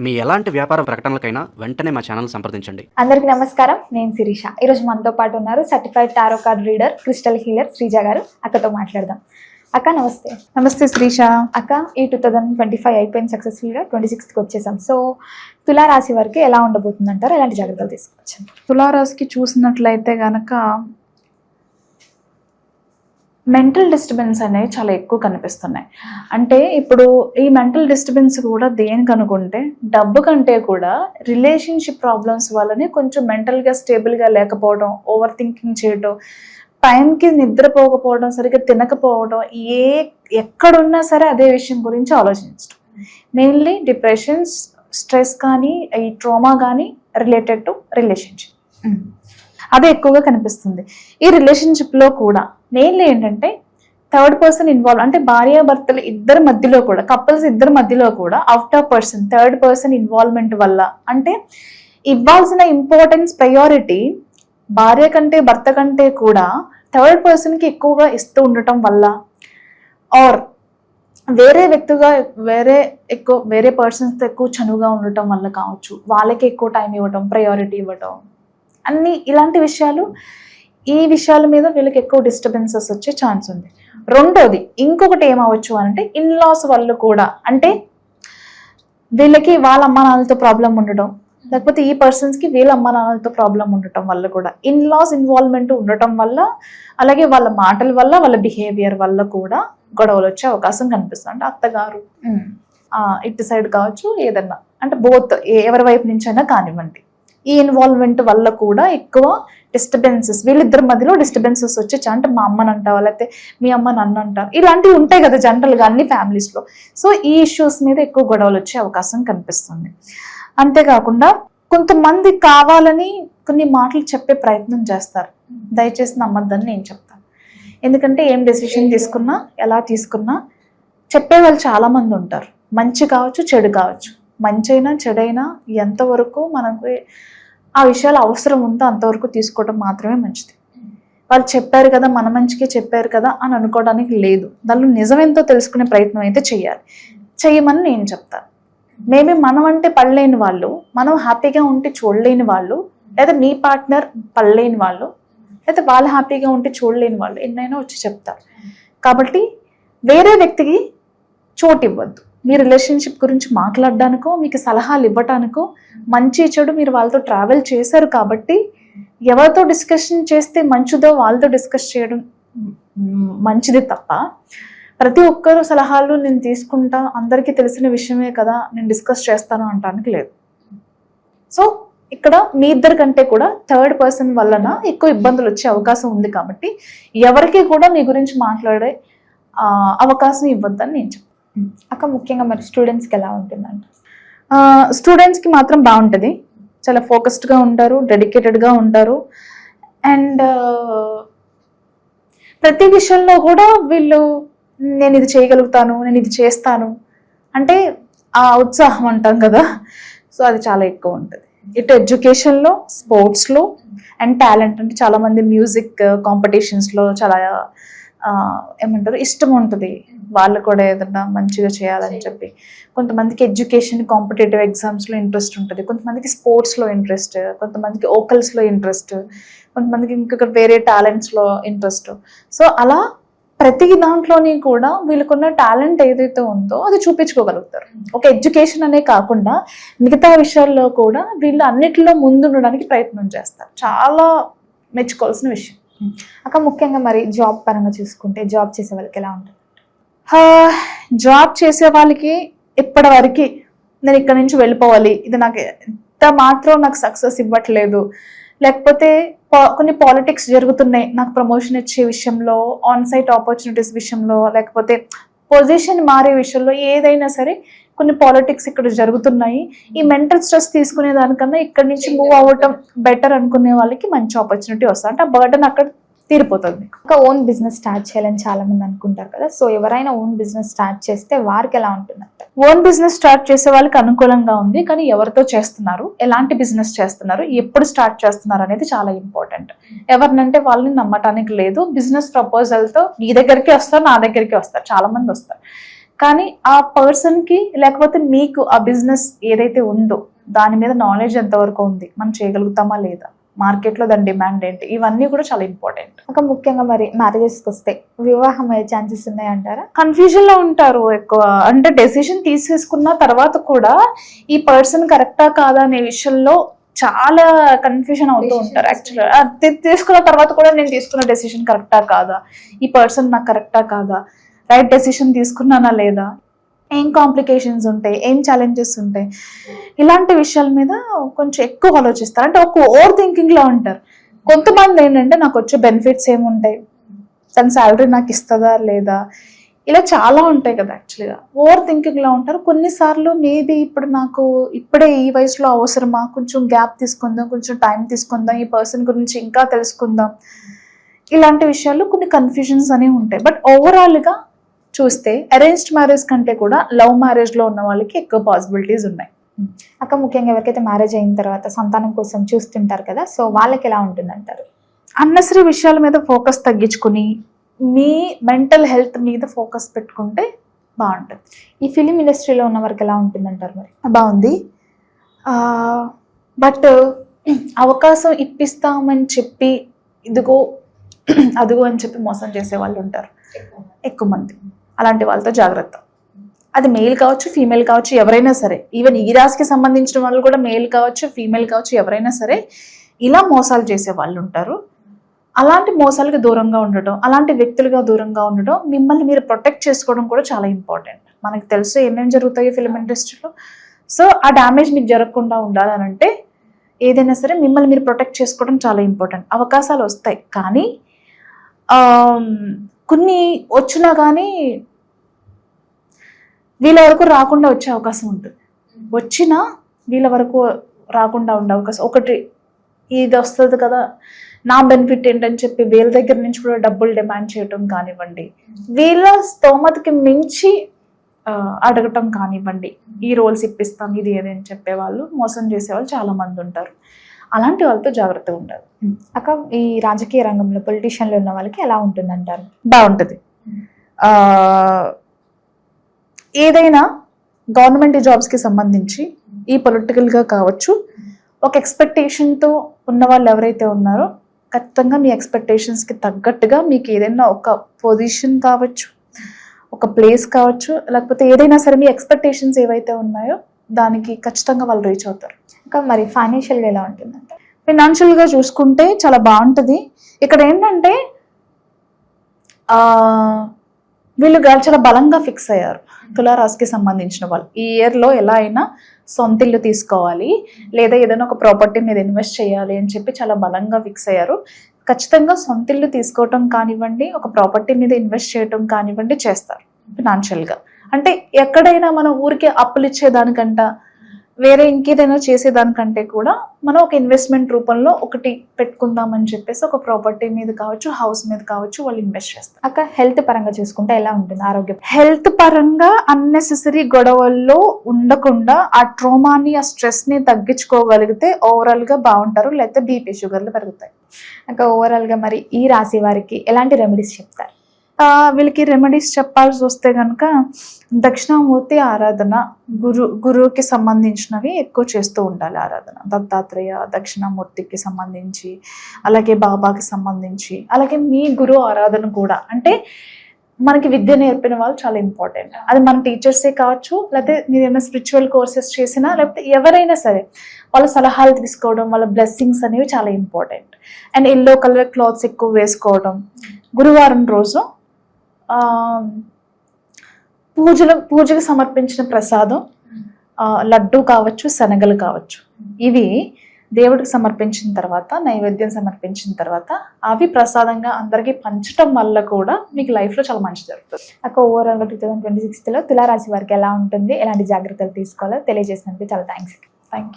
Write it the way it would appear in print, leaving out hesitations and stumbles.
మీ ఎలాంటి వ్యాపార ప్రకటనలకైనా వెంటనే మా ఛానల్ సంప్రదించండి. అందరికీ నమస్కారం, నేను శిరీష. ఈరోజు మనతో పాటు ఉన్నారు certified tarot card reader, crystal healer Sreeja గారు. అక్కతో మాట్లాడదాం. అక్క నమస్తే. నమస్తే శ్రీష. అక్క, ఈ 2025 అయిపోయింది, సక్సెస్ఫుల్గా 26కి వచ్చేసాం. సో తులారాశి వారికి ఎలా ఉండబోతుంది అంటారు? ఎలాంటి జాగ్రత్తలు తీసుకోవచ్చు? తులారాశికి చూసినట్లయితే గనక మెంటల్ డిస్టర్బెన్స్ అనేవి చాలా ఎక్కువ కనిపిస్తున్నాయి. అంటే ఇప్పుడు ఈ మెంటల్ డిస్టర్బెన్స్ కూడా దేనికి అనుకుంటే డబ్బు కంటే కూడా రిలేషన్షిప్ ప్రాబ్లమ్స్ వల్లనే కొంచెం మెంటల్గా స్టేబుల్గా లేకపోవడం, ఓవర్ థింకింగ్ చేయడం, టైంకి నిద్రపోకపోవడం, సరిగ్గా తినకపోవడం, ఎక్కడున్నా సరే అదే విషయం గురించి ఆలోచించడం. మెయిన్లీ డిప్రెషన్స్, స్ట్రెస్ కానీ ఈ ట్రామా కానీ రిలేటెడ్ టు రిలేషన్షిప్, అదే ఎక్కువగా కనిపిస్తుంది. ఈ రిలేషన్షిప్లో కూడా మెయిన్లీ ఏంటంటే థర్డ్ పర్సన్ ఇన్వాల్వ్, అంటే భార్యాభర్తలు ఇద్దరి మధ్యలో కూడా, కపుల్స్ ఇద్దరి మధ్యలో కూడా out of person, third person involvement వల్ల, అంటే ఇవ్వాల్సిన ఇంపార్టెన్స్, ప్రయారిటీ భార్య కంటే భర్త కంటే కూడా థర్డ్ పర్సన్కి ఎక్కువగా ఇస్తూ ఉండటం వల్ల, ఆర్ వేరే వ్యక్తిగా వేరే పర్సన్స్తో ఎక్కువ చనువుగా ఉండటం వల్ల కావచ్చు, వాళ్ళకి ఎక్కువ టైం ఇవ్వటం, ప్రయారిటీ ఇవ్వటం, అన్ని ఇలాంటి విషయాలు, ఈ విషయాల మీద వీళ్ళకి ఎక్కువ డిస్టర్బెన్సెస్ వచ్చే ఛాన్స్ ఉంది. రెండోది ఇంకొకటి ఏమవచ్చు అంటే ఇన్లాస్ వల్ల కూడా, అంటే వీళ్ళకి వాళ్ళ అమ్మా నాన్నలతో ప్రాబ్లం ఉండడం, లేకపోతే ఈ పర్సన్స్కి వీళ్ళ అమ్మా నాన్నలతో ప్రాబ్లం ఉండటం వల్ల కూడా, ఇన్లాస్ ఇన్వాల్వ్మెంట్ ఉండటం వల్ల, అలాగే వాళ్ళ మాటల వల్ల, వాళ్ళ బిహేవియర్ వల్ల కూడా గొడవలు వచ్చే అవకాశం కనిపిస్తుంది. అంటే అత్తగారు ఇటు సైడ్ కావచ్చు, ఏదన్నా, అంటే బోత్ ఎవరి వైపు నుంచి అయినా కానివ్వండి, ఈ ఇన్వాల్వ్మెంట్ వల్ల కూడా ఎక్కువ డిస్టర్బెన్సెస్, వీళ్ళిద్దరి మధ్యలో డిస్టర్బెన్సెస్ వచ్చే, అంటే మా అమ్మని అంటావా, లేకపోతే మీ అమ్మ నన్ను అంటావు, ఇలాంటివి ఉంటాయి కదా జనరల్గా అన్ని ఫ్యామిలీస్లో. సో ఈ ఇష్యూస్ మీద ఎక్కువ గొడవలు వచ్చే అవకాశం కనిపిస్తుంది. అంతేకాకుండా కొంతమంది కావాలని కొన్ని మాటలు చెప్పే ప్రయత్నం చేస్తారు. దయచేసి నమ్మద్దని నేను చెప్తాను. ఎందుకంటే ఏం డెసిషన్ తీసుకున్నా, ఎలా తీసుకున్నా చెప్పే వాళ్ళు చాలామంది ఉంటారు. మంచి కావచ్చు, చెడు కావచ్చు. మంచి అయినా చెడైనా ఎంతవరకు మనకు ఆ విషయాలు అవసరం ఉందో అంతవరకు తీసుకోవడం మాత్రమే మంచిది. వాళ్ళు చెప్పారు కదా, మన మంచికే చెప్పారు కదా అని అనుకోవడానికి లేదు. దానిలో నిజమేంతో తెలుసుకునే ప్రయత్నం అయితే చెయ్యమని నేను చెప్తాను. మేబీ మనం అంటే పడలేని వాళ్ళు, మనం హ్యాపీగా ఉంటే చూడలేని వాళ్ళు, లేదా మీ పార్ట్నర్ పడలేని వాళ్ళు, లేదా వాళ్ళు హ్యాపీగా ఉంటే చూడలేని వాళ్ళు ఎన్నైనా వచ్చి చెప్తారు. కాబట్టి వేరే వ్యక్తికి చోటు ఇవ్వద్దు. మీ రిలేషన్షిప్ గురించి మాట్లాడడానికో, మీకు సలహాలు ఇవ్వటానికో, మంచి చెడు మీరు వాళ్ళతో ట్రావెల్ చేశారు కాబట్టి ఎవరితో డిస్కషన్ చేస్తే మంచిదో వాళ్ళతో డిస్కస్ చేయడం మంచిది తప్ప, ప్రతి ఒక్కరు సలహాలు నేను తీసుకుంటా, అందరికీ తెలిసిన విషయమే కదా నేను డిస్కస్ చేస్తాను అనడానికి లేదు. సో ఇక్కడ మీ ఇద్దరి కంటే కూడా థర్డ్ పర్సన్ వలన ఎక్కువ ఇబ్బందులు వచ్చే అవకాశం ఉంది. కాబట్టి ఎవరికి కూడా మీ గురించి మాట్లాడే అవకాశం ఇవ్వద్దని నేను చెప్తాను. అక్క, ముఖ్యంగా మరి స్టూడెంట్స్కి ఎలా ఉంటుందంట? స్టూడెంట్స్కి మాత్రం బాగుంటుంది. చాలా ఫోకస్డ్గా ఉంటారు, డెడికేటెడ్గా ఉంటారు. అండ్ ప్రతి విషయంలో కూడా వీళ్ళు నేను ఇది చేయగలుగుతాను, నేను ఇది చేస్తాను అంటే ఆ ఉత్సాహం అంటాం కదా, సో అది చాలా ఎక్కువ ఉంటుంది. ఇటు ఎడ్యుకేషన్లో, స్పోర్ట్స్లో అండ్ టాలెంట్, అంటే చాలామంది మ్యూజిక్ కాంపిటీషన్స్లో చాలా ఏమంటారు ఇష్టం ఉంటుంది. వాళ్ళు కూడా ఏదన్నా మంచిగా చేయాలని చెప్పి, కొంతమందికి ఎడ్యుకేషన్ కాంపిటేటివ్ ఎగ్జామ్స్లో ఇంట్రెస్ట్ ఉంటుంది, కొంతమందికి స్పోర్ట్స్లో ఇంట్రెస్ట్, కొంతమందికి ఓకల్స్లో ఇంట్రెస్ట్, కొంతమందికి ఇంకొక వేరే టాలెంట్స్లో ఇంట్రెస్ట్. సో అలా ప్రతి దాంట్లోని కూడా వీళ్ళకున్న టాలెంట్ ఏదైతే ఉందో అది చూపించుకోగలుగుతారు. ఒక ఎడ్యుకేషన్ అనే కాకుండా మిగతా విషయాల్లో కూడా వీళ్ళు అన్నిటిలో ముందుండడానికి ప్రయత్నం చేస్తారు. చాలా మెచ్చుకోవాల్సిన విషయం. అక్క, ముఖ్యంగా మరి జాబ్ పరంగా చూసుకుంటే జాబ్ చేసే వాళ్ళకి ఎలా ఉంటుంది? జాబ్ చేసే వాళ్ళకి ఇప్పటివరకు నేను ఇక్కడ నుంచి వెళ్ళిపోవాలి, ఇది నాకు ఎంత మాత్రం నాకు సక్సెస్ ఇవ్వట్లేదు, లేకపోతే కొన్ని పాలిటిక్స్ జరుగుతున్నాయి నాకు ప్రమోషన్ ఇచ్చే విషయంలో, ఆన్ సైట్ ఆపర్చునిటీస్ విషయంలో, లేకపోతే పొజిషన్ మారే విషయంలో, ఏదైనా సరే కొన్ని పాలిటిక్స్ ఇక్కడ జరుగుతున్నాయి, ఈ మెంటల్ స్ట్రెస్ తీసుకునే దానికన్నా ఇక్కడ నుంచి మూవ్ అవ్వటం బెటర్ అనుకునే వాళ్ళకి మంచి ఆపర్చునిటీ వస్తుంది. అంటే ఆ బర్డన్ అక్కడ తీరిపోతుంది. ఒక ఓన్ బిజినెస్ స్టార్ట్ చేయాలని చాలా మంది అనుకుంటారు కదా, సో ఎవరైనా ఓన్ బిజినెస్ స్టార్ట్ చేస్తే వారికి ఎలా ఉంటుందంట? ఓన్ బిజినెస్ స్టార్ట్ చేసే వాళ్ళకి అనుకూలంగా ఉంది. కానీ ఎవరితో చేస్తున్నారు, ఎలాంటి బిజినెస్ చేస్తున్నారు, ఎప్పుడు స్టార్ట్ చేస్తున్నారు అనేది చాలా ఇంపార్టెంట్. ఎవరినంటే వాళ్ళని నమ్మటానికి లేదు. బిజినెస్ ప్రపోజల్తో నీ దగ్గరికి వస్తారు, నా దగ్గరికి వస్తారు, చాలా మంది వస్తారు. కానీ ఆ పర్సన్కి లేకపోతే మీకు ఆ బిజినెస్ ఏదైతే ఉందో దాని మీద నాలెడ్జ్ ఎంతవరకు ఉంది, మనం చేయగలుగుతామా లేదా, మార్కెట్లో దాని డిమాండ్ ఏంటి, ఇవన్నీ కూడా చాలా ఇంపార్టెంట్. అక్క ముఖ్యంగా మరి మ్యారేజెస్కి వస్తే వివాహం అయ్యే ఛాన్సెస్ ఉన్నాయంటారా? కన్ఫ్యూజన్లో ఉంటారు ఎక్కువ. అంటే డెసిషన్ తీసేసుకున్న తర్వాత కూడా ఈ పర్సన్ కరెక్టా కాదా అనే విషయంలో చాలా కన్ఫ్యూజన్ అవుతూ ఉంటారు. యాక్చువల్గా తీసుకున్న తర్వాత కూడా నేను తీసుకున్న డెసిషన్ కరెక్టా కాదా, ఈ పర్సన్ నాకు కరెక్టా కాదా, రైట్ డెసిషన్ తీసుకున్నానా లేదా, ఏం కాంప్లికేషన్స్ ఉంటాయి, ఏం ఛాలెంజెస్ ఉంటాయి, ఇలాంటి విషయాల మీద కొంచెం ఎక్కువ ఆలోచిస్తారు. అంటే ఒక ఓవర్ థింకింగ్లో ఉంటారు. కొంతమంది ఏంటంటే నాకు వచ్చే బెనిఫిట్స్ ఏముంటాయి, తన శాలరీ నాకు ఇస్తుందా లేదా, ఇలా చాలా ఉంటాయి కదా. యాక్చువల్గా ఓవర్ థింకింగ్లో ఉంటారు. కొన్నిసార్లు మేబీ ఇప్పుడు నాకు ఇప్పుడే ఈ వయసులో అవసరమా, కొంచెం గ్యాప్ తీసుకుందాం, కొంచెం టైం తీసుకుందాం, ఈ పర్సన్ గురించి ఇంకా తెలుసుకుందాం, ఇలాంటి విషయాలు కొన్ని కన్ఫ్యూజన్స్ అనేవి ఉంటాయి. బట్ ఓవరాల్గా చూస్తే అరేంజ్డ్ మ్యారేజ్ కంటే కూడా లవ్ మ్యారేజ్లో ఉన్న వాళ్ళకి ఎక్కువ పాసిబిలిటీస్ ఉన్నాయి. అక్క ముఖ్యంగా ఎవరికైతే మ్యారేజ్ అయిన తర్వాత సంతానం కోసం చూస్తుంటారు కదా, సో వాళ్ళకి ఎలా ఉంటుందంటారు? అన్నెసరీ విషయాల మీద ఫోకస్ తగ్గించుకుని మీ మెంటల్ హెల్త్ మీద ఫోకస్ పెట్టుకుంటే బాగుంటుంది. ఈ ఫిలిం ఇండస్ట్రీలో ఉన్న వరకు ఎలా ఉంటుందంటారు? మరి బాగుంది, బట్ అవకాశం ఇప్పిస్తామని చెప్పి ఇదిగో అదిగో అని చెప్పి మోసం చేసే వాళ్ళు ఉంటారు ఎక్కువ మంది. అలాంటి వాళ్ళతో జాగ్రత్త. అది మెయిల్ కావచ్చు, ఫీమేల్ కావచ్చు, ఎవరైనా సరే. ఈవెన్ ఈ రాశికి సంబంధించిన వాళ్ళు కూడా మెయిల్ కావచ్చు, ఫీమేల్ కావచ్చు, ఎవరైనా సరే ఇలా మోసాలు చేసే వాళ్ళు ఉంటారు. అలాంటి మోసాలకి దూరంగా ఉండటం, అలాంటి వ్యక్తులుగా దూరంగా ఉండటం, మిమ్మల్ని మీరు ప్రొటెక్ట్ చేసుకోవడం కూడా చాలా ఇంపార్టెంట్. మనకు తెలుసు ఏమేమి జరుగుతాయి ఫిలిం ఇండస్ట్రీలో. సో ఆ డ్యామేజ్ మీకు జరగకుండా ఉండాలని అంటే ఏదైనా సరే మిమ్మల్ని మీరు ప్రొటెక్ట్ చేసుకోవడం చాలా ఇంపార్టెంట్. అవకాశాలు వస్తాయి, కానీ కొన్ని వచ్చినా కానీ వీళ్ళ వరకు రాకుండా వచ్చే అవకాశం ఉంటుంది. వచ్చినా వీళ్ళ వరకు రాకుండా ఉండే అవకాశం. ఒకటి ఇది వస్తుంది కదా, నా బెనిఫిట్ ఏంటని చెప్పి వీళ్ళ దగ్గర నుంచి కూడా డబ్బులు డిమాండ్ చేయటం కానివ్వండి, వీళ్ళ స్తోమతకి మించి అడగటం కానివ్వండి, ఈ రోల్స్ ఇప్పిస్తాం ఇది ఏదని చెప్పేవాళ్ళు, మోసం చేసేవాళ్ళు చాలా మంది ఉంటారు. అలాంటి వాళ్ళతో జాగ్రత్తగా ఉండాలి. అక్క ఈ రాజకీయ రంగంలో పొలిటీషియన్లు ఉన్న వాళ్ళకి ఎలా ఉంటుందంటారు? బాగుంటుంది. ఏదైనా గవర్నమెంట్ జాబ్స్కి సంబంధించి ఈ పొలిటికల్గా కావచ్చు, ఒక ఎక్స్పెక్టేషన్తో ఉన్న వాళ్ళు ఎవరైతే ఉన్నారో ఖచ్చితంగా మీ ఎక్స్పెక్టేషన్స్కి తగ్గట్టుగా మీకు ఏదైనా ఒక పొజిషన్ కావచ్చు, ఒక ప్లేస్ కావచ్చు, లేకపోతే ఏదైనా సరే మీ ఎక్స్పెక్టేషన్స్ ఏవైతే ఉన్నాయో దానికి ఖచ్చితంగా వాళ్ళు రీచ్ అవుతారు. ఇంకా మరి ఫైనాన్షియల్గా ఎలా ఉంటుందంట? ఫైనాన్షియల్గా చూసుకుంటే చాలా బాగుంటుంది. ఇక్కడ ఏంటంటే వీళ్ళు చాలా బలంగా ఫిక్స్ అయ్యారు. తులారాశికి సంబంధించిన వాళ్ళు ఈ ఇయర్లో ఎలా అయినా సొంత ఇల్లు తీసుకోవాలి, లేదా ఏదైనా ఒక ప్రాపర్టీ మీద ఇన్వెస్ట్ చేయాలి అని చెప్పి చాలా బలంగా ఫిక్స్ అయ్యారు. ఖచ్చితంగా సొంత ఇల్లు తీసుకోవటం కానివ్వండి, ఒక ప్రాపర్టీ మీద ఇన్వెస్ట్ చేయటం కానివ్వండి చేస్తారు ఫినాన్షియల్గా. అంటే ఎక్కడైనా మనం ఊరికే అప్పులు ఇచ్చేదానికంట, వేరే ఇంకేదైనా చేసేదానికంటే కూడా మనం ఒక ఇన్వెస్ట్మెంట్ రూపంలో ఒకటి పెట్టుకుందామని చెప్పేసి ఒక ప్రాపర్టీ మీద కావచ్చు, హౌస్ మీద కావచ్చు వాళ్ళు ఇన్వెస్ట్ చేస్తారు. అక్క హెల్త్ పరంగా చూసుకుంటే ఎలా ఉంటుంది ఆరోగ్యం? హెల్త్ పరంగా అన్నెసెసరీ గొడవల్లో ఉండకుండా ఆ ట్రోమాని, ఆ స్ట్రెస్ని తగ్గించుకోగలిగితే ఓవరాల్గా బాగుంటారు. లేకపోతే బీపీ షుగర్లు పెరుగుతాయి. అక్క ఓవరాల్గా మరి ఈ రాశి వారికి ఎలాంటి రెమెడీస్ చెప్తారు? వీళ్ళకి రెమెడీస్ చెప్పాల్సి వస్తే కనుక దక్షిణామూర్తి ఆరాధన, గురువుకి సంబంధించినవి ఎక్కువ చేస్తూ ఉండాలి ఆరాధన. దత్తాత్రేయ, దక్షిణామూర్తికి సంబంధించి, అలాగే బాబాకి సంబంధించి, అలాగే మీ గురువు ఆరాధన కూడా. అంటే మనకి విద్య నేర్పిన వాళ్ళు చాలా ఇంపార్టెంట్. అది మన టీచర్సే కావచ్చు, లేకపోతే మీరు ఏమైనా స్పిరిచువల్ కోర్సెస్ చేసినా, లేకపోతే ఎవరైనా సరే వాళ్ళ సలహాలు తీసుకోవడం, వాళ్ళ బ్లెస్సింగ్స్ అనేవి చాలా important. And yellow colour clothes ఎక్కువ వేసుకోవడం. గురువారం రోజు పూజకు సమర్పించిన ప్రసాదం లడ్డు కావచ్చు, శనగలు కావచ్చు, ఇవి దేవుడికి సమర్పించిన తర్వాత, నైవేద్యం సమర్పించిన తర్వాత అవి ప్రసాదంగా అందరికీ పంచడం వల్ల కూడా మీకు లైఫ్లో చాలా మంచి జరుగుతుంది. అక్క ఓవరాల్గా 2026లో తులారాశి వారికి ఎలా ఉంటుంది, ఎలాంటి జాగ్రత్తలు తీసుకోవాలో తెలియజేసినందుకు చాలా థ్యాంక్స్. Thank you.